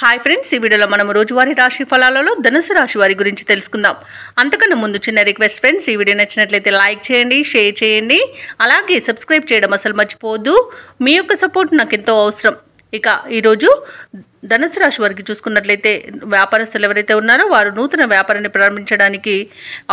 Hi friends, ఈ వీడియోలో మనం రోజువారీ రాశి ఫలాలలో ధనుసు రాశి వారి గురించి తెలుసుకుందాం. అంతకన్నా ముందు చిన్న రిక్వెస్ట్ ఫ్రెండ్స్, ఈ వీడియో నచ్చినట్లయితే లైక్ చేయండి, షేర్ చేయండి, అలాగే సబ్స్క్రైబ్ చేయడం అసలు మర్చిపోవద్దు. మీ యొక్క సపోర్ట్ నాకు ఎంతో అవసరం. ఇక ఈరోజు ధనుసు రాశి వారికి చూసుకున్నట్లయితే వ్యాపారస్తులు ఎవరైతే ఉన్నారో వారు నూతన వ్యాపారాన్ని ప్రారంభించడానికి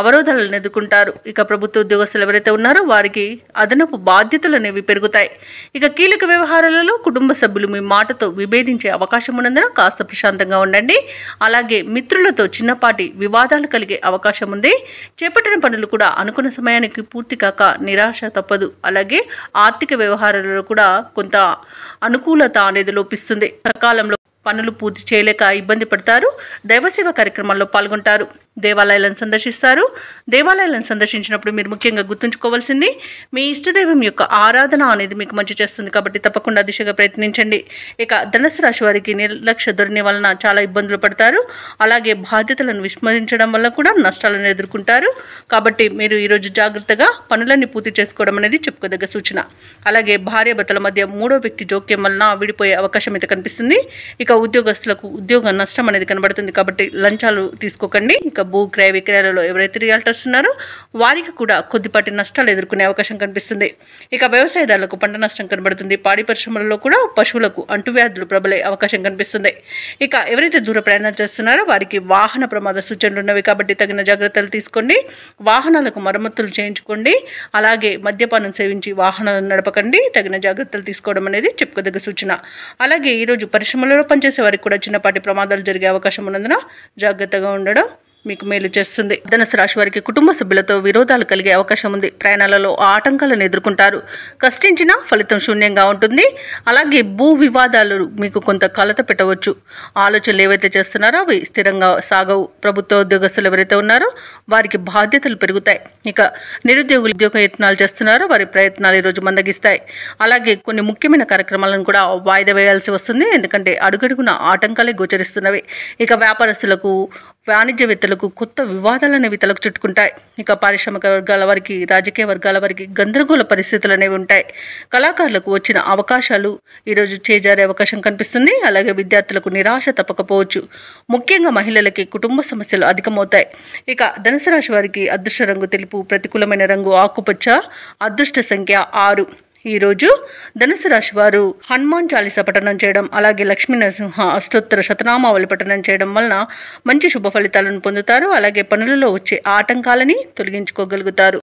అవరోధాలను ఎదుర్కొంటారు. ఇక ప్రభుత్వ ఉద్యోగస్తులు ఎవరైతే ఉన్నారో వారికి అదనపు బాధ్యతలు అనేవి పెరుగుతాయి. ఇక కీలక వ్యవహారాలలో కుటుంబ సభ్యులు మీ మాటతో విభేదించే అవకాశం ఉన్నందున కాస్త ప్రశాంతంగా ఉండండి. అలాగే మిత్రులతో చిన్నపాటి వివాదాలు కలిగే అవకాశం ఉంది. చేపట్టిన పనులు కూడా అనుకున్న సమయానికి పూర్తి కాక నిరాశ తప్పదు. అలాగే ఆర్థిక వ్యవహారాలలో కూడా కొంత అనుకూలత అనేది లోపిస్తుంది. సకాలంలో పనులు పూర్తి చేయలేక ఇబ్బంది పడతారు. దైవసేవ కార్యక్రమాల్లో పాల్గొంటారు. దేవాలయాలను సందర్శిస్తారు. దేవాలయాలను సందర్శించినప్పుడు మీరు ముఖ్యంగా గుర్తుంచుకోవాల్సింది మీ ఇష్టదైవం యొక్క ఆరాధన అనేది మీకు మంచి చేస్తుంది. కాబట్టి తప్పకుండా దిశగా ప్రయత్నించండి. ఇక ధనుసు రాశి వారికి నిర్లక్ష్య ధోరణి వలన చాలా ఇబ్బందులు పడతారు. అలాగే బాధ్యతలను విస్మరించడం వల్ల కూడా నష్టాలను ఎదుర్కొంటారు. కాబట్టి మీరు ఈరోజు జాగ్రత్తగా పనులన్నీ పూర్తి చేసుకోవడం అనేది చెప్పుకోదగ్గ సూచన. అలాగే భార్యాభర్తల మధ్య మూడో వ్యక్తి జోక్యం వలన విడిపోయే అవకాశం అయితే కనిపిస్తుంది. ఇక ఉద్యోగస్తులకు ఉద్యోగ నష్టం అనేది కనబడుతుంది. కాబట్టి లంచాలు తీసుకోకండి. ఇక భూ క్రయ విక్రయాలలో ఎవరైతే రియల్టర్స్ ఉన్నారో వారికి కూడా కొద్దిపాటి నష్టాలు ఎదుర్కొనే అవకాశం కనిపిస్తుంది. ఇక వ్యవసాయదారులకు పంట నష్టం కనబడుతుంది. పాడి పరిశ్రమలలో కూడా పశువులకు అంటువ్యాధులు ప్రబలే అవకాశం కనిపిస్తుంది. ఇక ఎవరైతే దూర ప్రయాణాలు చేస్తున్నారో వారికి వాహన ప్రమాద సూచనలు ఉన్నవి. కాబట్టి తగిన జాగ్రత్తలు తీసుకోండి. వాహనాలకు మరమ్మతులు చేయించుకోండి. అలాగే మద్యపానం సేవించి వాహనాలను నడపకండి. తగిన జాగ్రత్తలు తీసుకోవడం అనేది చెప్పుకోదగ్గ సూచన. అలాగే ఈరోజు పరిశ్రమలలో పనిచేసే వారికి కూడా చిన్నపాటి ప్రమాదాలు జరిగే అవకాశం ఉన్నందున జాగ్రత్తగా ఉండడం మీకు మేలు చేస్తుంది. ధనుసు రాశి వారికి కుటుంబ సభ్యులతో విరోధాలు కలిగే అవకాశం ఉంది. ప్రయాణాలలో ఆటంకాలను ఎదుర్కొంటారు. కష్టించిన ఫలితం శూన్యంగా ఉంటుంది. అలాగే భూ వివాదాలు మీకు కొంత కలత పెట్టవచ్చు. ఆలోచనలు ఏవైతే చేస్తున్నారో అవి స్థిరంగా సాగవు. ప్రభుత్వ ఉద్యోగస్తులు ఎవరైతే ఉన్నారో వారికి బాధ్యతలు పెరుగుతాయి. ఇక నిరుద్యోగులు ఉద్యోగ యత్నాలు చేస్తున్నారో వారి ప్రయత్నాలు ఈరోజు మందగిస్తాయి. అలాగే కొన్ని ముఖ్యమైన కార్యక్రమాలను కూడా వాయిదా వేయాల్సి వస్తుంది. ఎందుకంటే అడుగడుగున ఆటంకాలే గోచరిస్తున్నవి. ఇక వ్యాపారస్తులకు వాణిజ్యవేత్తలకు కొత్త వివాదాలు అనేవి తలకు చుట్టుకుంటాయి. ఇక పారిశ్రామిక వర్గాల వారికి, రాజకీయ వర్గాల వారికి గందరగోళ పరిస్థితులు అనేవి ఉంటాయి. కళాకారులకు వచ్చిన అవకాశాలు ఈరోజు చేజారే అవకాశం కనిపిస్తుంది. అలాగే విద్యార్థులకు నిరాశ తప్పకపోవచ్చు. ముఖ్యంగా మహిళలకి కుటుంబ సమస్యలు అధికమవుతాయి. ఇక ధనుసు రాశి వారికి అదృష్ట రంగు తెలుపు, ప్రతికూలమైన రంగు ఆకుపచ్చ, అదృష్ట సంఖ్య 6. ఈరోజు ధనుసు రాశి వారు హనుమాన్ చాలీసా పఠనం చేయడం, అలాగే లక్ష్మీ నరసింహ అష్టోత్తర శతనామావళి పఠనం చేయడం వలన మంచి శుభ ఫలితాలను పొందుతారు. అలాగే పనులలో వచ్చే ఆటంకాలని తొలగించుకోగలుగుతారు.